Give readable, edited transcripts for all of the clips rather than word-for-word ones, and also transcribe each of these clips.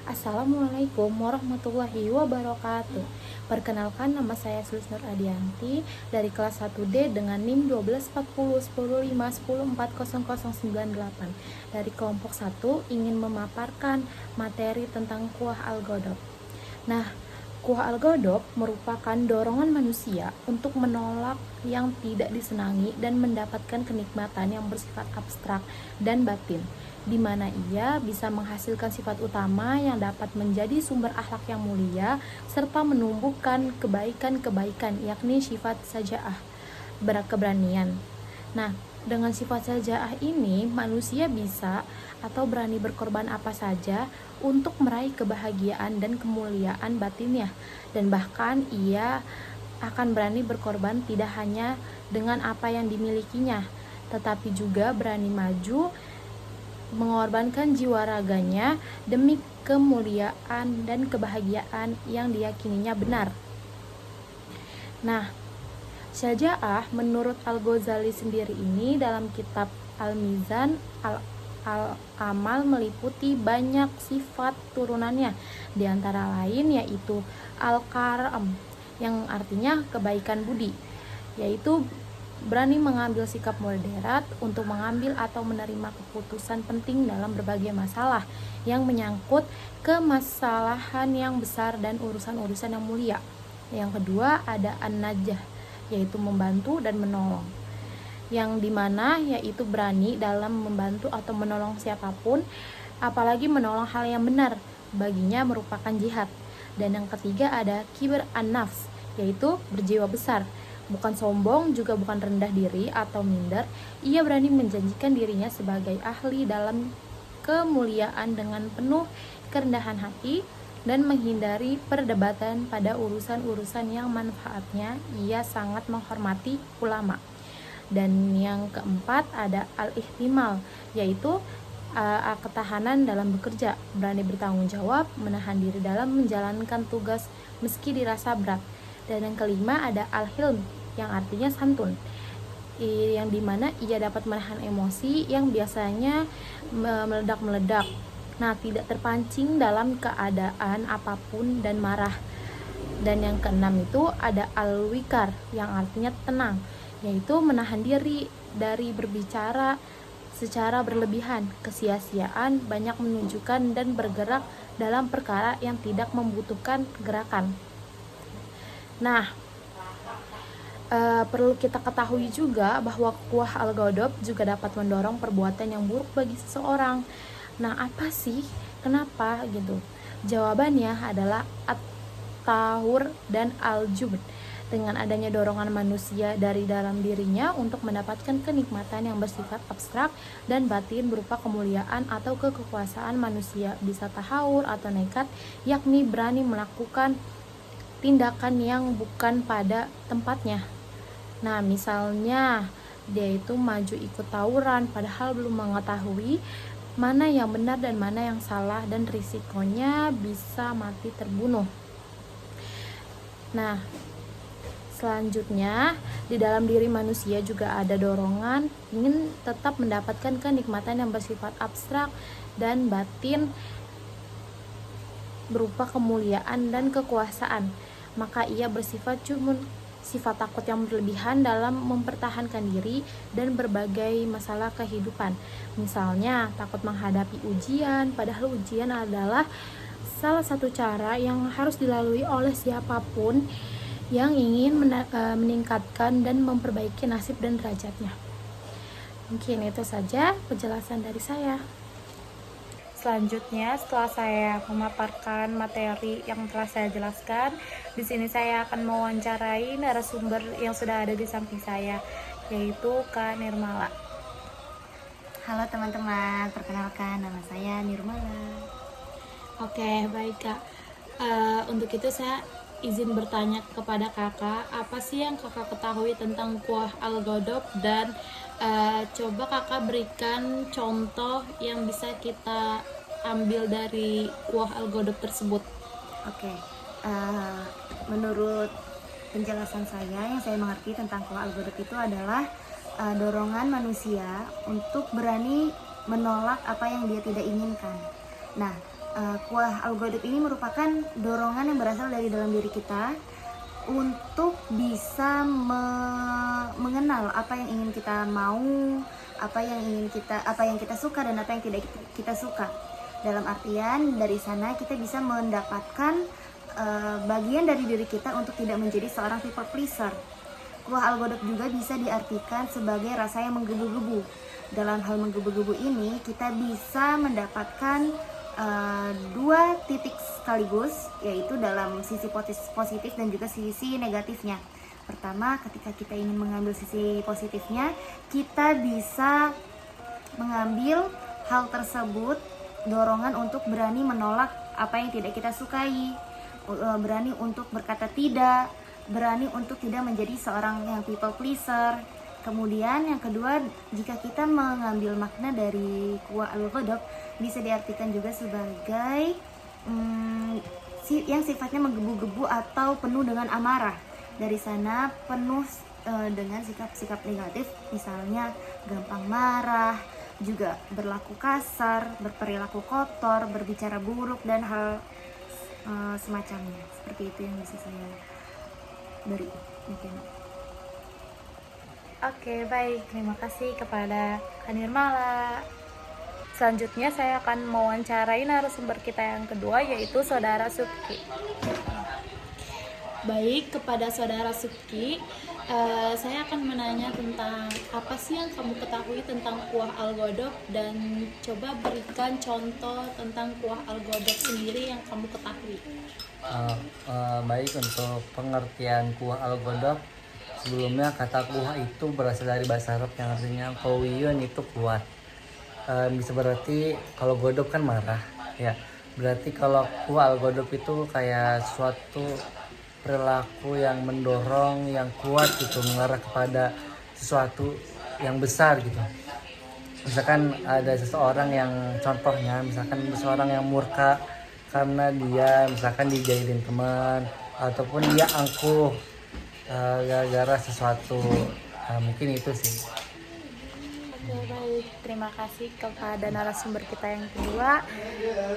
Assalamualaikum warahmatullahi wabarakatuh. Perkenalkan, nama saya Sulis Nur Adianti dari kelas 1D dengan NIM 12401051040098 dari kelompok 1 ingin memaparkan materi tentang kuah al-ghodab. Nah, kuah al-ghodab merupakan dorongan manusia untuk menolak yang tidak disenangi dan mendapatkan kenikmatan yang bersifat abstrak dan batin, di mana ia bisa menghasilkan sifat utama yang dapat menjadi sumber akhlak yang mulia serta menumbuhkan kebaikan-kebaikan, yakni sifat sajaah, keberanian. Nah, dengan sifat sajaah ini manusia bisa atau berani berkorban apa saja untuk meraih kebahagiaan dan kemuliaan batinnya, dan bahkan ia akan berani berkorban tidak hanya dengan apa yang dimilikinya, tetapi juga berani maju mengorbankan jiwa raganya demi kemuliaan dan kebahagiaan yang diyakininya benar. Nah, Syaja'ah menurut Al-Ghazali sendiri ini dalam kitab Al-Mizan Al-Amal meliputi banyak sifat turunannya, di antara lain yaitu Al-Karam yang artinya kebaikan budi, yaitu berani mengambil sikap moderat untuk mengambil atau menerima keputusan penting dalam berbagai masalah yang menyangkut kemasalahan yang besar dan urusan-urusan yang mulia. Yang kedua ada an-najah, yaitu membantu dan menolong, yang dimana yaitu berani dalam membantu atau menolong siapapun, apalagi menolong hal yang benar baginya merupakan jihad. Dan yang ketiga ada kibr an-nafs, yaitu berjiwa besar, bukan sombong juga bukan rendah diri atau minder. Ia berani menjanjikan dirinya sebagai ahli dalam kemuliaan dengan penuh kerendahan hati dan menghindari perdebatan pada urusan-urusan yang manfaatnya. Ia sangat menghormati ulama. Dan yang keempat ada al-ihtimal, yaitu ketahanan dalam bekerja, berani bertanggung jawab, menahan diri dalam menjalankan tugas meski dirasa berat. Dan yang kelima ada al-hilm, yang artinya santun, yang dimana ia dapat menahan emosi yang biasanya meledak-meledak. Nah, tidak terpancing dalam keadaan apapun dan marah. Dan yang keenam itu ada al-wikar, yang artinya tenang, yaitu menahan diri dari berbicara secara berlebihan, kesia-siaan, banyak menunjukkan dan bergerak dalam perkara yang tidak membutuhkan gerakan. Nah, perlu kita ketahui juga bahwa kuah al-ghodab juga dapat mendorong perbuatan yang buruk bagi seseorang. Nah, apa sih? Kenapa gitu? Jawabannya adalah at-tahur dan al-jubn. Dengan adanya dorongan manusia dari dalam dirinya untuk mendapatkan kenikmatan yang bersifat abstrak dan batin berupa kemuliaan atau kekuasaan, manusia bisa tahawur atau nekat, yakni berani melakukan tindakan yang bukan pada tempatnya. Nah, misalnya dia itu maju ikut tawuran padahal belum mengetahui mana yang benar dan mana yang salah, dan risikonya bisa mati terbunuh. Nah, selanjutnya di dalam diri manusia juga ada dorongan ingin tetap mendapatkan kenikmatan yang bersifat abstrak dan batin berupa kemuliaan dan kekuasaan. Maka ia bersifat sifat takut yang berlebihan dalam mempertahankan diri dan berbagai masalah kehidupan. Misalnya takut menghadapi ujian, padahal ujian adalah salah satu cara yang harus dilalui oleh siapapun yang ingin meningkatkan dan memperbaiki nasib dan derajatnya. Mungkin itu saja penjelasan dari saya. Selanjutnya, setelah saya memaparkan materi yang telah saya jelaskan, di sini saya akan mewawancarai narasumber yang sudah ada di samping saya, yaitu Kak Nirmala. Halo teman-teman, perkenalkan nama saya Nirmala. Oke, baik Kak. Untuk itu saya izin bertanya kepada kakak, apa sih yang kakak ketahui tentang kuah al-ghodab, dan coba kakak berikan contoh yang bisa kita ambil dari kuah al-ghodab tersebut. Oke, menurut penjelasan saya, yang saya mengerti tentang kuah al-ghodab itu adalah dorongan manusia untuk berani menolak apa yang dia tidak inginkan. Nah, Kuah al-ghadab ini merupakan dorongan yang berasal dari dalam diri kita untuk bisa mengenal apa yang ingin kita mau, apa yang kita suka dan apa yang tidak kita suka. Dalam artian dari sana kita bisa mendapatkan bagian dari diri kita untuk tidak menjadi seorang people pleaser. Kuah al-ghadab juga bisa diartikan sebagai rasa yang menggebu-gebu. Dalam hal menggebu-gebu ini kita bisa mendapatkan dua titik sekaligus, yaitu dalam sisi positif dan juga sisi negatifnya. Pertama, ketika kita ingin mengambil sisi positifnya, kita bisa mengambil hal tersebut, dorongan untuk berani menolak apa yang tidak kita sukai, berani untuk berkata tidak, berani untuk tidak menjadi seorang yang people pleaser. Kemudian yang kedua, jika kita mengambil makna dari kuah al-ghadab, bisa diartikan juga sebagai yang sifatnya menggebu-gebu atau penuh dengan amarah. Dari sana penuh dengan sikap-sikap negatif, misalnya gampang marah, juga berlaku kasar, berperilaku kotor, berbicara buruk, dan hal semacamnya. Seperti itu yang bisa saya beri mungkin. Oke, baik. Terima kasih kepada Kak Nirmala. Selanjutnya saya akan mewawancarai narasumber kita yang kedua, yaitu Saudara Subki. Baik, kepada Saudara Subki, saya akan menanya tentang apa sih yang kamu ketahui tentang kuah al-ghadab, dan coba berikan contoh tentang kuah al-ghadab sendiri yang kamu ketahui. Baik, untuk pengertian kuah al-ghadab, sebelumnya kata kuah itu berasal dari bahasa Arab yang artinya qawiyun, itu kuat. Bisa berarti kalau godop kan marah ya, berarti kalau kuah al-ghadab itu kayak suatu perilaku yang mendorong, yang kuat gitu, mengarah kepada sesuatu yang besar gitu. Misalkan ada seseorang yang, contohnya misalkan seseorang yang murka karena dia misalkan dijahilin teman, ataupun dia angkuh gara-gara sesuatu, mungkin itu sih. Oke, baik. Terima kasih kepada narasumber kita yang kedua,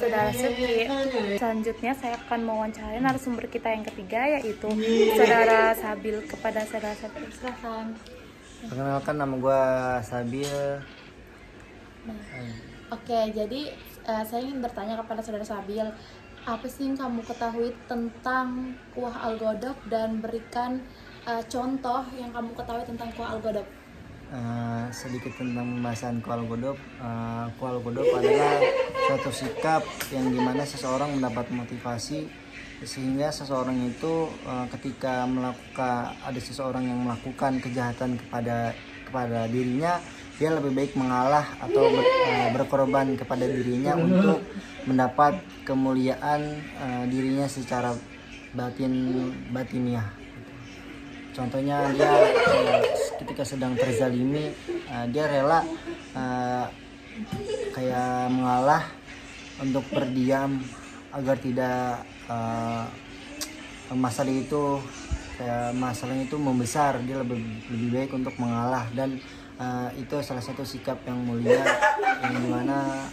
Saudara Subki. Selanjutnya saya akan mewawancarai narasumber kita yang ketiga, yaitu Saudara Sabil. Kepada Saudara Sabil, silakan. Perkenalkan, nama gue Sabil. Oke, jadi saya ingin bertanya kepada Saudara Sabil, apa sih yang kamu ketahui tentang kuah al-ghadab, dan berikan contoh yang kamu ketahui tentang kuah al-ghadab. Sedikit tentang pembahasan kuah al-ghadab. Kuah al-ghadab adalah suatu sikap yang dimana seseorang mendapat motivasi, sehingga seseorang itu ketika ada seseorang yang melakukan kejahatan kepada dirinya, dia lebih baik mengalah atau berkorban kepada dirinya untuk mendapat kemuliaan dirinya secara batiniah. Contohnya, dia ketika sedang terzalimi, dia rela kayak mengalah untuk berdiam agar tidak masalahnya itu membesar. Dia lebih baik untuk mengalah, dan itu salah satu sikap yang mulia, yang dimana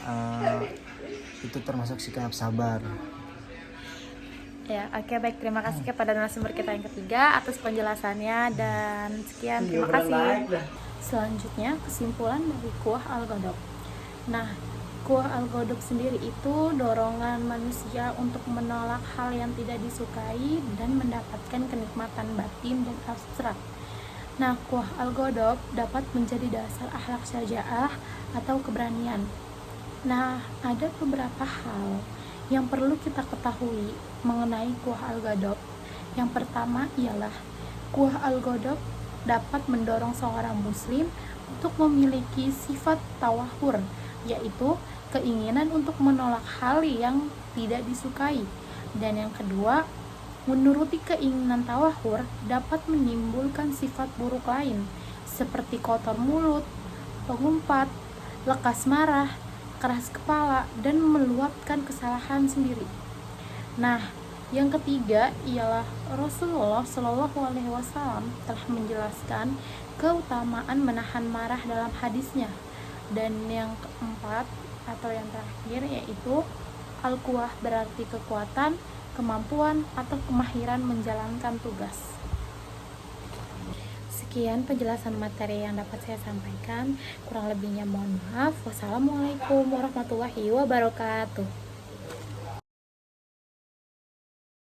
itu termasuk sikap sabar. Ya, oke, baik. Terima kasih kepada narasumber kita yang ketiga atas penjelasannya, dan sekian, terima kasih. Selanjutnya, kesimpulan dari kuah al-ghadab. Nah, kuah al-ghadab sendiri itu dorongan manusia untuk menolak hal yang tidak disukai dan mendapatkan kenikmatan batin dan abstrak. Nah, kuah al-ghadab dapat menjadi dasar akhlak syaja'ah atau keberanian. Nah, ada beberapa hal yang perlu kita ketahui mengenai kuah al-ghadab. Yang pertama ialah kuah al-ghadab dapat mendorong seorang muslim untuk memiliki sifat tawahur, yaitu keinginan untuk menolak hal yang tidak disukai. Dan yang kedua, menuruti keinginan tawahur dapat menimbulkan sifat buruk lain, seperti kotor mulut, pengumpat, lekas marah, keras kepala, dan meluapkan kesalahan sendiri. Nah, yang ketiga ialah Rasulullah Shallallahu Alaihi Wasallam telah menjelaskan keutamaan menahan marah dalam hadisnya. Dan yang keempat atau yang terakhir yaitu Al-quwah berarti kekuatan, kemampuan, atau kemahiran menjalankan tugas. Sekian penjelasan materi yang dapat saya sampaikan. Kurang lebihnya mohon maaf. Wassalamualaikum warahmatullahi wabarakatuh.